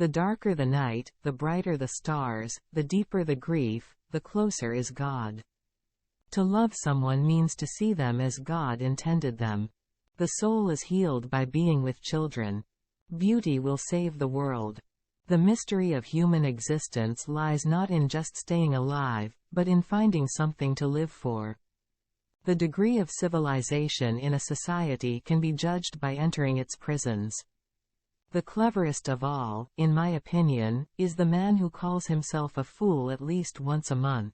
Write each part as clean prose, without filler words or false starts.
The darker the night, the brighter the stars, the deeper the grief, the closer is God. To love someone means to see them as God intended them. The soul is healed by being with children. Beauty will save the world. The mystery of human existence lies not in just staying alive, but in finding something to live for. The degree of civilization in a society can be judged by entering its prisons. The cleverest of all, in my opinion, is the man who calls himself a fool at least once a month.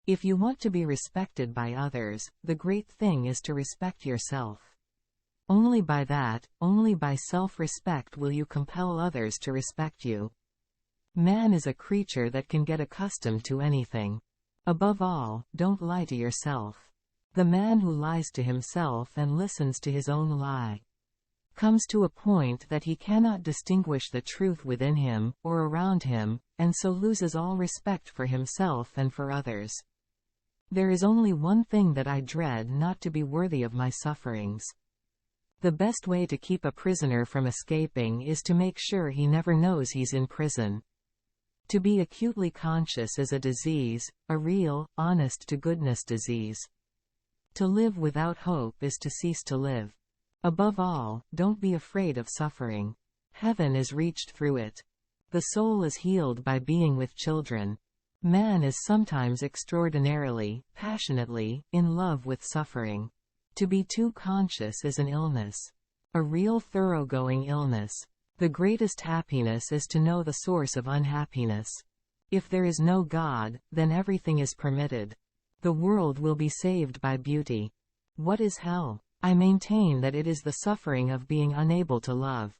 If you want to be respected by others, the great thing is to respect yourself. Only by that, only by self-respect will you compel others to respect you. Man is a creature that can get accustomed to anything. Above all, don't lie to yourself. The man who lies to himself and listens to his own lie comes to a point that he cannot distinguish the truth within him, or around him, and so loses all respect for himself and for others. There is only one thing that I dread, not to be worthy of my sufferings. The best way to keep a prisoner from escaping is to make sure he never knows he's in prison. To be acutely conscious is a disease, a real, honest-to-goodness disease. To live without hope is to cease to live. Above all, don't be afraid of suffering. Heaven is reached through it. The soul is healed by being with children. Man is sometimes extraordinarily, passionately, in love with suffering. To be too conscious is an illness. A real thoroughgoing illness. The greatest happiness is to know the source of unhappiness. If there is no God, then everything is permitted. The world will be saved by beauty. What is hell? I maintain that it is the suffering of being unable to love.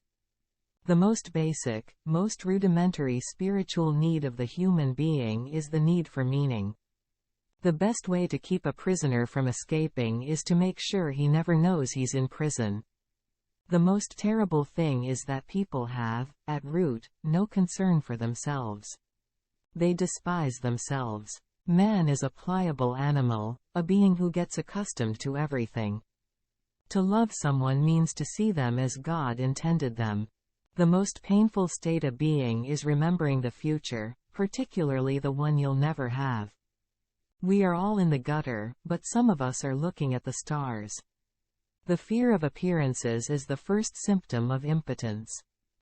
The most basic, most rudimentary spiritual need of the human being is the need for meaning. The best way to keep a prisoner from escaping is to make sure he never knows he's in prison. The most terrible thing is that people have, at root, no concern for themselves. They despise themselves. Man is a pliable animal, a being who gets accustomed to everything. To love someone means to see them as God intended them. The most painful state of being is remembering the future, particularly the one you'll never have. We are all in the gutter, but some of us are looking at the stars. The fear of appearances is the first symptom of impotence.